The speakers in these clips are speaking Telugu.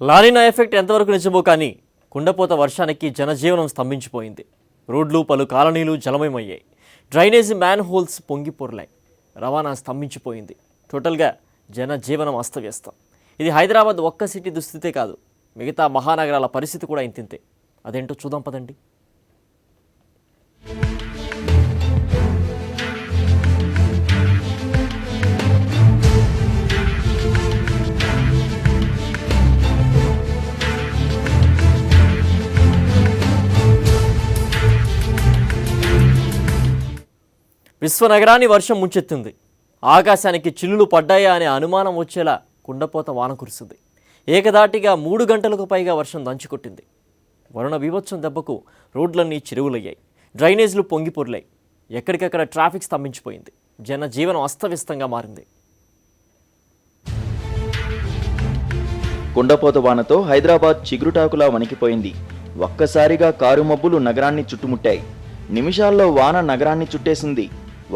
లానినా ఎఫెక్ట్ ఎంతవరకు నిజమో కానీ కుండపోత వర్షానికి జనజీవనం స్తంభించిపోయింది. రోడ్లు పలు కాలనీలు జలమయమయ్యాయి. డ్రైనేజీ మ్యాన్ హోల్స్ పొంగి పొర్లాయి. రవాణా స్తంభించిపోయింది. టోటల్గా జనజీవనం అస్తవ్యస్తం. ఇది హైదరాబాద్ ఒక్క సిటీ దుస్థితే కాదు, మిగతా మహానగరాల పరిస్థితి కూడా ఇంతింతే. అదేంటో చూద్దాం పదండి. విశ్వనగరాన్ని వర్షం ముంచెత్తింది. ఆకాశానికి చిల్లులు పడ్డాయా అనే అనుమానం వచ్చేలా కుండపోత వాన కురిసింది. ఏకదాటిగా 3 గంటలకు పైగా వర్షం దంచుకొట్టింది. వరుణ బీభత్సం దెబ్బకు రోడ్లన్నీ చెరువులయ్యాయి. డ్రైనేజీలు పొంగి పొర్లాయి. ఎక్కడికక్కడ ట్రాఫిక్ స్తంభించిపోయింది. జనజీవనం అస్తవ్యస్తంగా మారింది. కుండపోత వానతో హైదరాబాద్ చిగురుటాకులా వణికిపోయింది. ఒక్కసారిగా కారు మబ్బులు నగరాన్ని చుట్టుముట్టాయి. నిమిషాల్లో వాన నగరాన్ని చుట్టేసింది.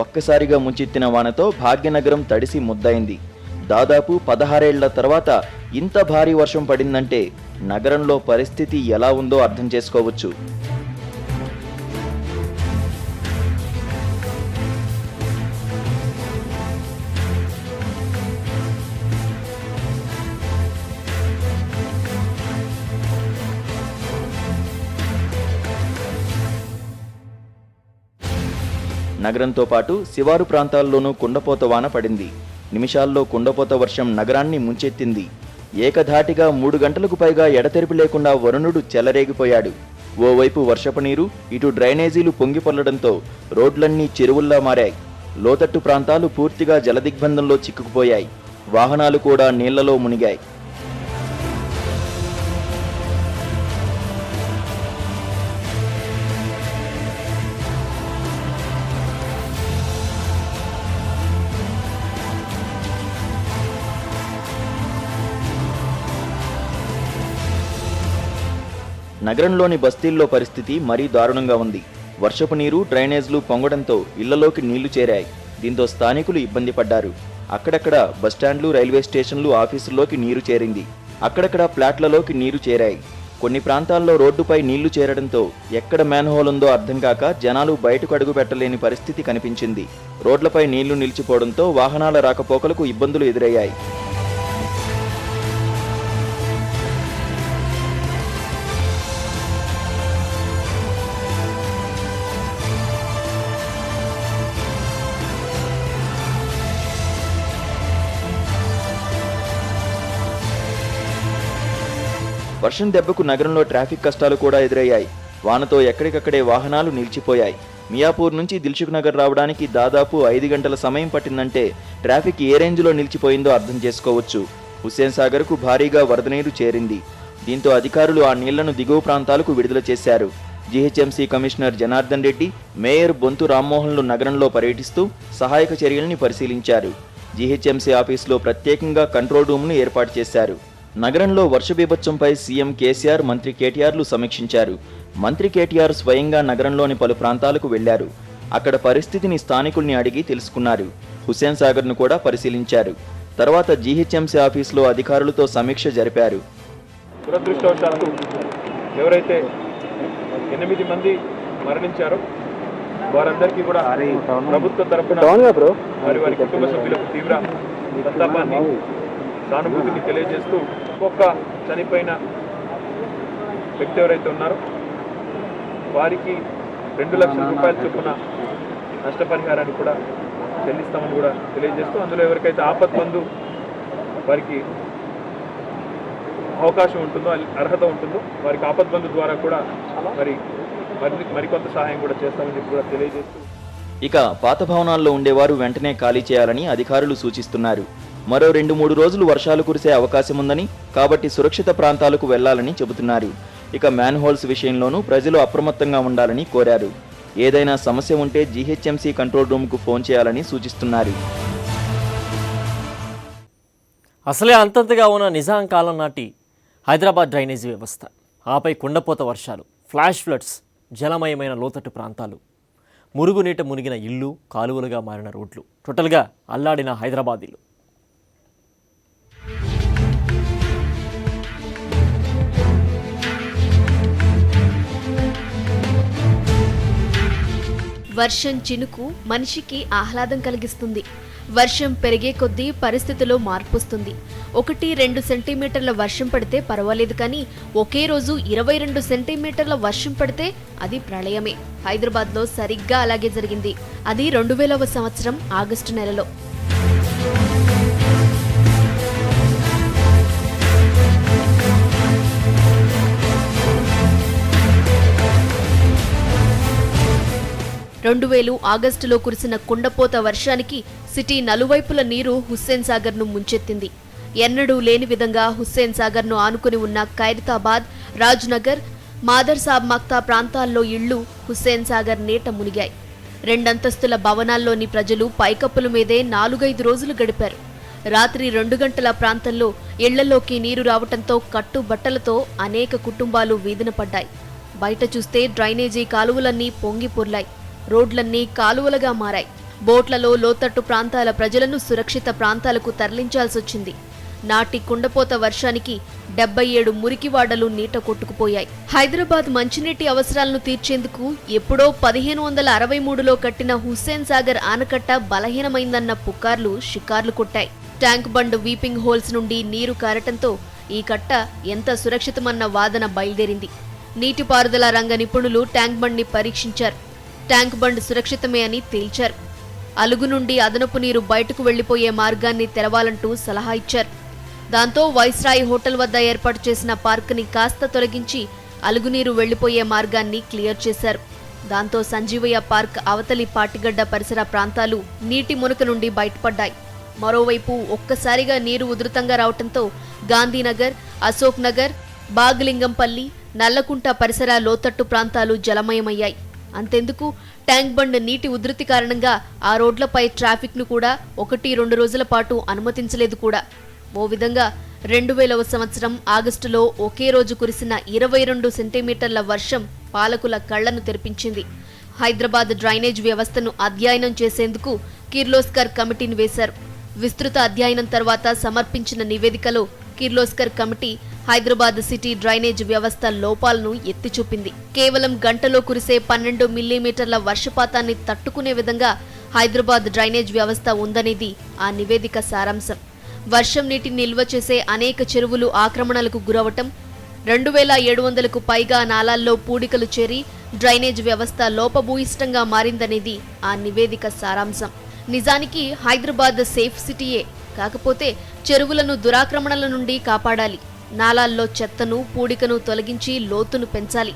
ఒక్కసారిగా ముంచెత్తిన వానతో భాగ్యనగరం తడిసి ముద్దయింది. దాదాపు 16 ఏళ్ల తర్వాత ఇంత భారీ వర్షం పడిందంటే నగరంలో పరిస్థితి ఎలా ఉందో అర్థం చేసుకోవచ్చు. నగరంతో పాటు శివారు ప్రాంతాల్లోనూ కుండపోత వాన పడింది. నిమిషాల్లో కుండపోత వర్షం నగరాన్ని ముంచెత్తింది. ఏకధాటిగా 3 గంటలకు పైగా ఎడతెరిపి లేకుండా వరుణుడు చెలరేగిపోయాడు. ఓవైపు వర్షపు నీరు, ఇటు డ్రైనేజీలు పొంగిపొర్లడంతో రోడ్లన్నీ చెరువుల్లా మారాయి. లోతట్టు ప్రాంతాలు పూర్తిగా జలదిగ్బంధంలో చిక్కుకుపోయాయి. వాహనాలు కూడా నీళ్లలో మునిగాయి. నగరంలోని బస్తీల్లో పరిస్థితి మరీ దారుణంగా ఉంది. వర్షపు నీరు, డ్రైనేజ్లు పొంగడంతో ఇళ్లలోకి నీళ్లు చేరాయి. దీంతో స్థానికులు ఇబ్బంది పడ్డారు. అక్కడక్కడ బస్టాండ్లు, రైల్వే స్టేషన్లు, ఆఫీసుల్లోకి నీరు చేరింది. అక్కడక్కడ ఫ్లాట్లలోకి నీరు చేరాయి. కొన్ని ప్రాంతాల్లో రోడ్డుపై నీళ్లు చేరడంతో ఎక్కడ మ్యాన్హోల్ ఉందో అర్థం కాక జనాలు బయటకు అడుగు పెట్టలేని పరిస్థితి కనిపించింది. రోడ్లపై నీళ్లు నిలిచిపోవడంతో వాహనాల రాకపోకలకు ఇబ్బందులు ఎదురయ్యాయి. వర్షం దెబ్బకు నగరంలో ట్రాఫిక్ కష్టాలు కూడా ఎదురయ్యాయి. వానతో ఎక్కడికక్కడే వాహనాలు నిలిచిపోయాయి. మియాపూర్ నుంచి దిల్సుఖ్ నగర్ రావడానికి దాదాపు 5 గంటల సమయం పట్టిందంటే ట్రాఫిక్ ఏ రేంజ్లో నిలిచిపోయిందో అర్థం చేసుకోవచ్చు. హుస్సేన్ సాగర్కు భారీగా వరద నీరు చేరింది. దీంతో అధికారులు ఆ నీళ్లను దిగువ ప్రాంతాలకు విడుదల చేశారు. GHMC commissioner Janardhan Reddy, mayor Bonthu రామ్మోహన్లు నగరంలో పర్యటిస్తూ సహాయక చర్యల్ని పరిశీలించారు. జీహెచ్ఎంసీ ఆఫీసులో ప్రత్యేకంగా కంట్రోల్ రూమ్ను ఏర్పాటు చేశారు. నగరంలో వర్ష బీభత్సంపై సీఎం కేసీఆర్, మంత్రి కేటీఆర్లు సమీక్షించారు. మంత్రి కేటీఆర్ స్వయంగా నగరంలోని పలు ప్రాంతాలకు వెళ్లారు. అక్కడ పరిస్థితిని స్థానికుల్ని అడిగి తెలుసుకున్నారు. హుస్సేన్ సాగర్ను కూడా పరిశీలించారు. తర్వాత జీహెచ్ఎంసీ ఆఫీసులో అధికారులతో సమీక్ష జరిపారు. దురదృష్టవశాత్తు ఎవరైతే 8 మంది మరణించారో వారందరికీ కూడా ప్రభుత్వ తరఫున వారి కుటుంబ సభ్యులకు తీవ్ర సంతాపాన్ని, సానుభూతిని తెలియజేస్తూ ఒక్కొక్క చనిపోయిన వ్యక్తి ఎవరైతే ఉన్నారో వారికి 2 లక్షల రూపాయల చొప్పున నష్టపరిహారాన్ని కూడా చెల్లిస్తామని కూడా తెలియజేస్తూ, అందులో ఎవరికైతే ఆపత్బంధు వారికి అవకాశం ఉంటుందో, అర్హత ఉంటుందో వారికి ఆపత్బంధు ద్వారా కూడా మరికొంత సహాయం కూడా చేస్తామని చెప్పి కూడా తెలియజేస్తూ, ఇక పాత భవనాల్లో ఉండేవారు వెంటనే ఖాళీ చేయాలని అధికారులు సూచిస్తున్నారు. మరో 2-3 రోజులు వర్షాలు కురిసే అవకాశం ఉందని, కాబట్టి సురక్షిత ప్రాంతాలకు వెళ్లాలని చెబుతున్నారు. ఇక మ్యాన్ హోల్స్ విషయంలోనూ ప్రజలు అప్రమత్తంగా ఉండాలని కోరారు. ఏదైనా సమస్య ఉంటే జీహెచ్ఎంసీ కంట్రోల్ రూమ్కు ఫోన్ చేయాలని సూచిస్తున్నారు. అసలే అంతంతగా ఉన్న నిజాం కాలం నాటి హైదరాబాద్ డ్రైనేజీ వ్యవస్థ, ఆపై కుండపోత వర్షాలు, ఫ్లాష్ ఫ్లడ్స్, జలమయమైన లోతట్టు ప్రాంతాలు, మురుగునీట మునిగిన ఇళ్ళు, కాలువలుగా మారిన రోడ్లు, టోటల్గా అల్లాడిన హైదరాబాదీలు. వర్షం చినుకు మనిషికి ఆహ్లాదం కలిగిస్తుంది. వర్షం పెరిగే కొద్దీ పరిస్థితిలో మార్పొస్తుంది. 1-2 సెంటీమీటర్ల వర్షం పడితే పర్వాలేదు, కానీ ఒకే రోజు 22 సెంటీమీటర్ల వర్షం పడితే అది ప్రళయమే. హైదరాబాద్లో సరిగ్గా అలాగే జరిగింది. అది 2000వ సంవత్సరం ఆగస్టు నెలలో. ఆగస్టులో కురిసిన కుండపోత వర్షానికి సిటీ నలువైపుల నీరు హుస్సేన్ సాగర్ను ముంచెత్తింది. ఎన్నడూ లేని విధంగా హుస్సేన్ సాగర్ను ఆనుకుని ఉన్న ఖైరతాబాద్, రాజ్నగర్, మాదర్ సాబ్ మక్తా ప్రాంతాల్లో ఇళ్లు హుస్సేన్ సాగర్ నీట మునిగాయి. 2 అంతస్తుల భవనాల్లోని ప్రజలు పైకప్పుల మీదే 4-5 రోజులు గడిపారు. రాత్రి 2 గంటల ప్రాంతంలో ఇళ్లలోకి నీరు రావటంతో కట్టుబట్టలతో అనేక కుటుంబాలు వీధిన పడ్డాయి. బయట చూస్తే డ్రైనేజీ కాలువలన్నీ పొంగి పొర్లాయి. రోడ్లన్నీ కాలువలుగా మారాయి. బోట్లలో లోతట్టు ప్రాంతాల ప్రజలను సురక్షిత ప్రాంతాలకు తరలించాల్సొచ్చింది. నాటి కుండపోత వర్షానికి 77 మురికివాడలు నీట కొట్టుకుపోయాయి. హైదరాబాద్ మంచినీటి అవసరాలను తీర్చేందుకు ఎప్పుడో 1563లో కట్టిన హుస్సేన్ సాగర్ ఆనకట్ట బలహీనమైందన్న పుకార్లు షికార్లు కొట్టాయి. ట్యాంక్ బండ్ వీపింగ్ హోల్స్ నుండి నీరు కారటంతో ఈ కట్ట ఎంత సురక్షితమన్న వాదన బయలుదేరింది. నీటిపారుదల రంగ నిపుణులు ట్యాంక్ బండ్ని పరీక్షించారు. ట్యాంక్ బండ్ సురక్షితమే అని తేల్చారు. అలుగు నుండి అదనపు నీరు బయటకు వెళ్లిపోయే మార్గాన్ని తెరవాలంటూ సలహా ఇచ్చారు. దాంతో వైస్రాయ్ హోటల్ వద్ద ఏర్పాటు చేసిన పార్క్ని కాస్త తొలగించి అలుగునీరు వెళ్లిపోయే మార్గాన్ని క్లియర్ చేశారు. దాంతో సంజీవయ్య పార్క్ అవతలి పాటిగడ్డ పరిసర ప్రాంతాలు నీటి మునక నుండి బయటపడ్డాయి. మరోవైపు ఒక్కసారిగా నీరు ఉధృతంగా రావడంతో గాంధీనగర్, అశోక్ నగర్, బాగ్లింగంపల్లి, నల్లకుంట పరిసర లోతట్టు ప్రాంతాలు జలమయమయ్యాయి. అంతెందుకు, ట్యాంక్ బండ్ నీటి ఉధృతి కారణంగా ఆ రోడ్లపై ట్రాఫిక్ను కూడా 1-2 రోజుల పాటు అనుమతించలేదు కూడా. ఓ విధంగా 2000వ సంవత్సరం ఆగస్టులో ఒకే రోజు కురిసిన 22 సెంటీమీటర్ల వర్షం పాలకుల కళ్లను తెరిపించింది. హైదరాబాద్ డ్రైనేజ్ వ్యవస్థను అధ్యయనం చేసేందుకు కిర్లోస్కర్ కమిటీని వేశారు. విస్తృత అధ్యయనం తర్వాత సమర్పించిన నివేదికలో Kirloskar committee Hyderabad city drainage వ్యవస్థ లోపాలను ఎత్తిచూపింది. కేవలం గంటలో కురిసే 12 మిల్లీమీటర్ల వర్షపాతాన్ని తట్టుకునే విధంగా హైదరాబాద్ డ్రైనేజ్ వ్యవస్థ ఉందనేది ఆ నివేదిక సారాంశం. వర్షం నీటిని నిల్వ చేసే అనేక చెరువులు ఆక్రమణలకు గురవటం, 2700కు పైగా నాలాల్లో పూడికలు చేరి డ్రైనేజ్ వ్యవస్థ లోపభూయిష్టంగా మారిందనేది ఆ నివేదిక సారాంశం. నిజానికి హైదరాబాద్ సేఫ్ సిటీయే, కాకపోతే చెరువులను దురాక్రమణల నుండి కాపాడాలి. నాలాల్లో చెత్తను, పూడికను తొలగించి లోతును పెంచాలి.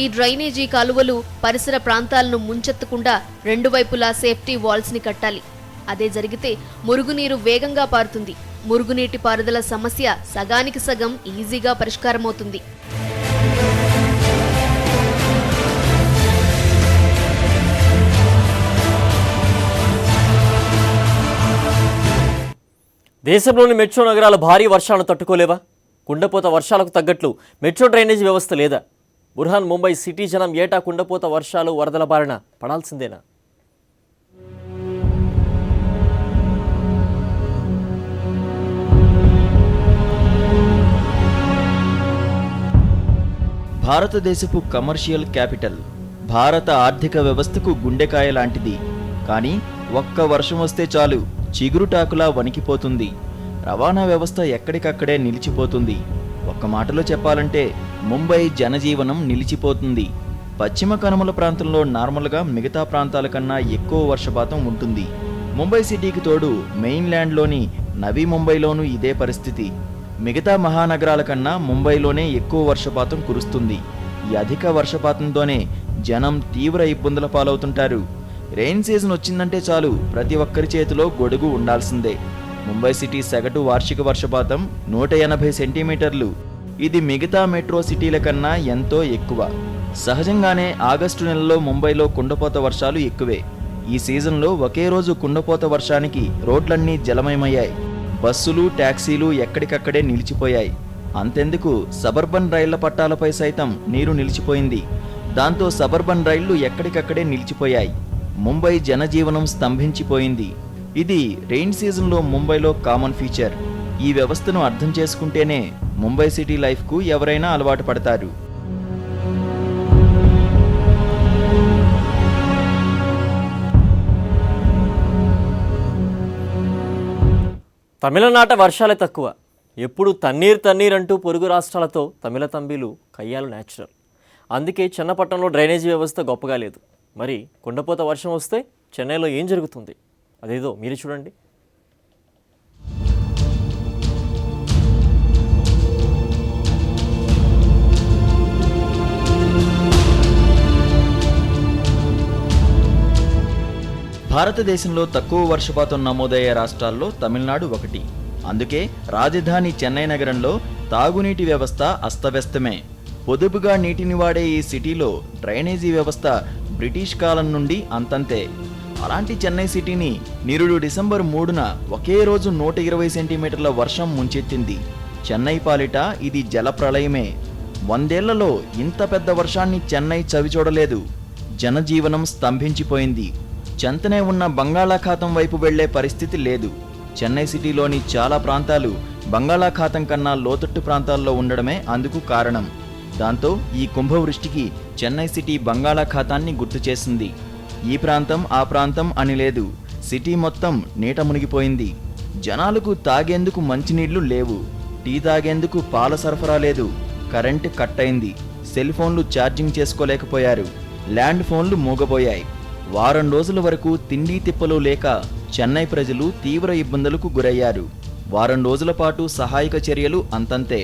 ఈ డ్రైనేజీ కాలువలు పరిసర ప్రాంతాలను ముంచెత్తకుండా 2 వైపులా సేఫ్టీ వాల్స్ ని కట్టాలి. అదే జరిగితే మురుగునీరు వేగంగా పారుతుంది. మురుగునీటి పారుదల సమస్య సగానికి సగం ఈజీగా పరిష్కారమవుతుంది. దేశంలోని మెట్రో నగరాల భారీ వర్షాలను తట్టుకోలేవా? కుండపోత వర్షాలకు తగ్గట్లు మెట్రో డ్రైనేజ్ వ్యవస్థ లేదా? బుర్హాన్ ముంబై సిటీ జనం ఏటా కుండపోత వర్షాలు, వరదల బారిన పడాల్సిందేనా? భారతదేశపు కమర్షియల్ క్యాపిటల్, భారత ఆర్థిక వ్యవస్థకు గుండెకాయ లాంటిది. కానీ ఒక్క వర్షం వస్తే చాలు చిగురుటాకులా వణికిపోతుంది. రవాణా వ్యవస్థ ఎక్కడికక్కడే నిలిచిపోతుంది. ఒక్క మాటలో చెప్పాలంటే ముంబై జనజీవనం నిలిచిపోతుంది. పశ్చిమ కనుమల ప్రాంతంలో నార్మల్గా మిగతా ప్రాంతాల కన్నా ఎక్కువ వర్షపాతం ఉంటుంది. ముంబై సిటీకి తోడు మెయిన్ల్యాండ్లోని నవీ ముంబైలోనూ ఇదే పరిస్థితి. మిగతా మహానగరాల కన్నా ముంబైలోనే ఎక్కువ వర్షపాతం కురుస్తుంది. ఈ అధిక వర్షపాతంతోనే జనం తీవ్ర ఇబ్బందుల పాలవుతుంటారు. రెయిన్ సీజన్ వచ్చిందంటే చాలు ప్రతి ఒక్కరి చేతిలో గొడుగు ఉండాల్సిందే. ముంబై సిటీ సగటు వార్షిక వర్షపాతం 180 సెంటీమీటర్లు. ఇది మిగతా మెట్రో సిటీల కన్నా ఎంతో ఎక్కువ. సహజంగానే ఆగస్టు నెలలో ముంబైలో కుండపోత వర్షాలు ఎక్కువే. ఈ సీజన్లో ఒకే రోజు కుండపోత వర్షానికి రోడ్లన్నీ జలమయమయ్యాయి. బస్సులు, టాక్సీలు ఎక్కడికక్కడే నిలిచిపోయాయి. అంతెందుకు, సబర్బన్ రైళ్ల పట్టాలపై సైతం నీరు నిలిచిపోయింది. దాంతో సబర్బన్ రైళ్లు ఎక్కడికక్కడే నిలిచిపోయాయి. ముంబై జనజీవనం స్తంభించిపోయింది. ఇది రెయిన్ సీజన్లో ముంబైలో కామన్ ఫీచర్. ఈ వ్యవస్థను అర్థం చేసుకుంటేనే ముంబై సిటీ లైఫ్కు ఎవరైనా అలవాటు పడతారు. తమిళనాట వర్షాలే తక్కువ, ఎప్పుడు తన్నీర్ తన్నీర్ అంటూ పొరుగు రాష్ట్రాలతో తమిళ తంబీలు కయ్యాలు న్యాచురల్. అందుకే చెన్నపట్నంలో డ్రైనేజీ వ్యవస్థ గొప్పగా లేదు. మరి కుండపోత వర్షం వస్తే చెన్నైలో ఏం జరుగుతుంది అదేదో మీరు చూడండి. భారతదేశంలో తక్కువ వర్షపాతం నమోదయ్యే రాష్ట్రాల్లో తమిళనాడు ఒకటి. అందుకే రాజధాని చెన్నై నగరంలో తాగునీటి వ్యవస్థ అస్తవ్యస్తమే. పొదుపుగా నీటిని వాడే ఈ సిటీలో డ్రైనేజీ వ్యవస్థ బ్రిటిష్ కాలం నుండి అంతంతే. అలాంటి చెన్నై సిటీని నిరుడు డిసెంబర్ 3న ఒకే రోజు 120 సెంటీమీటర్ల వర్షం ముంచెత్తింది. చెన్నై పాలిట ఇది జలప్రళయమే. 100 ఏళ్లలో ఇంత పెద్ద వర్షాన్ని చెన్నై చవిచూడలేదు. జనజీవనం స్తంభించిపోయింది. చెంతనే ఉన్న బంగాళాఖాతం వైపు వెళ్లే పరిస్థితి లేదు. చెన్నై సిటీలోని చాలా ప్రాంతాలు బంగాళాఖాతం కన్నా లోతట్టు ప్రాంతాల్లో ఉండడమే అందుకు కారణం. దాంతో ఈ కుంభవృష్టికి చెన్నై సిటీ బంగాళాఖాతాన్ని గుర్తు చేసింది. ఈ ప్రాంతం ఆ ప్రాంతం అని లేదు, సిటీ మొత్తం నీట మునిగిపోయింది. జనాలకు తాగేందుకు మంచినీళ్లు లేవు, టీ తాగేందుకు పాల సరఫరా లేదు, కరెంటు కట్ అయింది, సెల్ ఫోన్లు ఛార్జింగ్ చేసుకోలేకపోయారు, ల్యాండ్ ఫోన్లు మూగబోయాయి. వారం రోజుల వరకు తిండి తిప్పలు లేక చెన్నై ప్రజలు తీవ్ర ఇబ్బందులకు గురయ్యారు. వారం రోజుల పాటు సహాయక చర్యలు అంతంతే.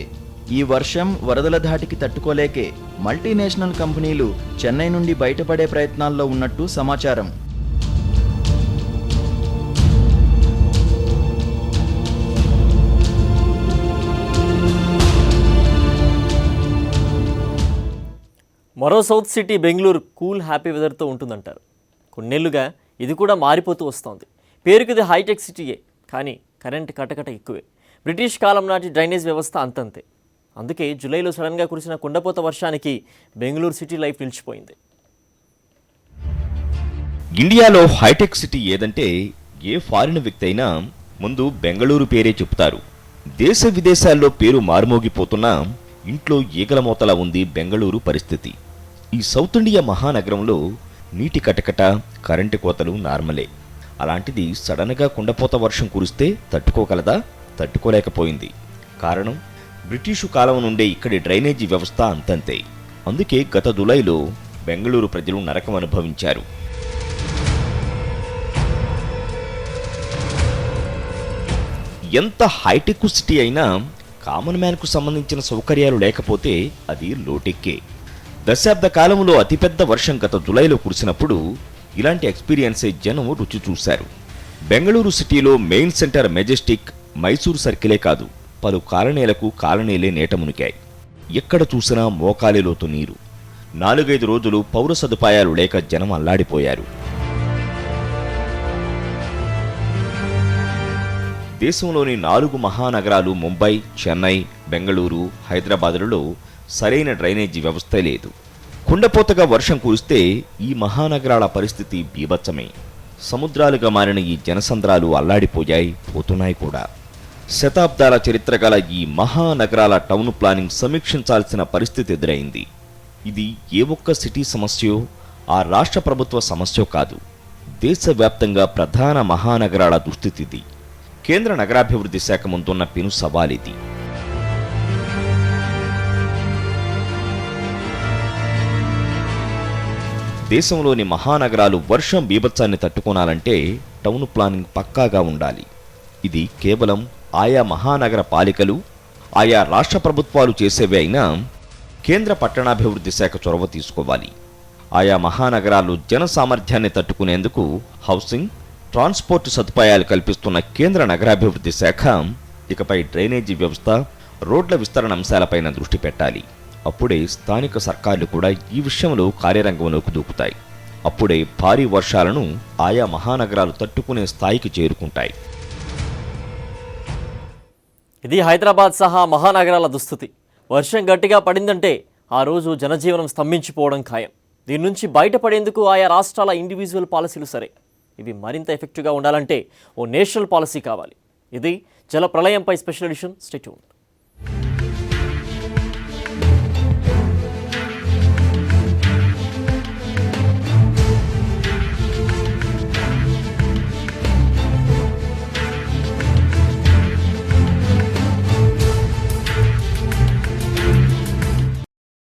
ఈ వర్షం వరదల ధాటికి తట్టుకోలేకే మల్టీనేషనల్ కంపెనీలు చెన్నై నుండి బయటపడే ప్రయత్నాల్లో ఉన్నట్టు సమాచారం. మరో south city Bengaluru cool happy వెదర్తో ఉంటుందంటారు. కొన్నేళ్లుగా ఇది కూడా మారిపోతూ వస్తోంది. పేరుకి ఇది హైటెక్ సిటీయే, కానీ కరెంటు కటకట ఎక్కువే. బ్రిటిష్ కాలం నాటి డ్రైనేజ్ వ్యవస్థ అంతంతే. అందుకే జూలైలో సడన్గా కురిసిన కుండపోత వర్షానికి బెంగళూరు సిటీ లైఫ్ నిలిచిపోయింది. ఇండియాలో హైటెక్ సిటీ ఏదంటే ఏ ఫారిన్ వ్యక్తి అయినా ముందు బెంగళూరు పేరే చెప్తారు. దేశ విదేశాల్లో పేరు మారుమోగిపోతున్నా ఇంట్లో ఈగల మోతలా ఉంది బెంగళూరు పరిస్థితి. ఈ సౌత్ ఇండియా మహానగరంలో నీటి కటకట, కరెంటు కోతలు నార్మలే. అలాంటిది సడన్గా కుండపోత వర్షం కురిస్తే తట్టుకోగలదా? తట్టుకోలేకపోయింది. కారణం బ్రిటిషు కాలం నుండే ఇక్కడి డ్రైనేజీ వ్యవస్థ అంతంతే. అందుకే గత జూలైలో బెంగళూరు ప్రజలు నరకం అనుభవించారు. ఎంత హైటెక్ సిటీ అయినా కామన్ మ్యాన్కు సంబంధించిన సౌకర్యాలు లేకపోతే అది లోటెక్కే. దశాబ్ద కాలంలో అతిపెద్ద వర్షం గత జూలైలో కురిసినప్పుడు ఇలాంటి ఎక్స్పీరియన్సే జనం రుచి చూశారు. బెంగళూరు సిటీలో మెయిన్ సెంటర్ మెజెస్టిక్, మైసూరు సర్కిలే కాదు, పలు కాలనీలే నీట మునిగాయి. ఎక్కడ చూసినా మోకాలిలోతు నీరు. 4-5 రోజులు పౌర సదుపాయాలు లేక జనం అల్లాడిపోయారు. దేశంలోని 4 మహానగరాలు ముంబై, చెన్నై, బెంగళూరు, హైదరాబాదులలో సరైన డ్రైనేజీ వ్యవస్థ లేదు. కుండపోతగా వర్షం కురిస్తే ఈ మహానగరాల పరిస్థితి బీభత్సమే. సముద్రాలుగా మారిన ఈ జనసంద్రాలు అల్లాడిపోయాయి, పోతున్నాయి కూడా. శతాబ్దాల చరిత్ర గల ఈ మహానగరాల టౌన్ ప్లానింగ్ సమీక్షించాల్సిన పరిస్థితి ఎదురైంది. ఇది ఏ ఒక్క సిటీ సమస్యో, ఆ రాష్ట్ర ప్రభుత్వ సమస్యో కాదు, దేశవ్యాప్తంగా ప్రధాన మహానగరాల దుస్థితిది. కేంద్ర నగరాభివృద్ధి శాఖ ముందున్న పెను సవాలిది. దేశంలోని మహానగరాలు వర్షం బీభత్సాన్ని తట్టుకోనాలంటే టౌన్ ప్లానింగ్ పక్కాగా ఉండాలి. ఇది కేవలం ఆయా మహానగర పాలికలు, ఆయా రాష్ట్ర ప్రభుత్వాలు చేసేవే అయినా కేంద్ర పట్టణాభివృద్ధి శాఖ చొరవ తీసుకోవాలి. ఆయా మహానగరాలు జన సామర్థ్యాన్ని తట్టుకునేందుకు హౌసింగ్, ట్రాన్స్పోర్ట్ సదుపాయాలు కల్పిస్తున్న కేంద్ర నగరాభివృద్ధి శాఖ ఇకపై డ్రైనేజీ వ్యవస్థ, రోడ్ల విస్తరణ అంశాలపైన దృష్టి పెట్టాలి. అప్పుడే స్థానిక సర్కార్లు కూడా ఈ విషయంలో కార్యరంగంలోకి దూకుతాయి. అప్పుడే భారీ వర్షాలను ఆయా మహానగరాలు తట్టుకునే స్థాయికి చేరుకుంటాయి. ఇది హైదరాబాద్ సహా మహానగరాల దుస్థితి. వర్షం గట్టిగా పడిందంటే ఆ రోజు జనజీవనం స్తంభించిపోవడం ఖాయం. దీని నుంచి బయటపడేందుకు ఆయా రాష్ట్రాల ఇండివిజువల్ పాలసీలు సరే, ఇవి మరింత ఎఫెక్టివ్గా ఉండాలంటే ఓ నేషనల్ పాలసీ కావాలి. ఇది జల ప్రళయంపై స్పెషల్ ఎడిషన్. Stay tuned.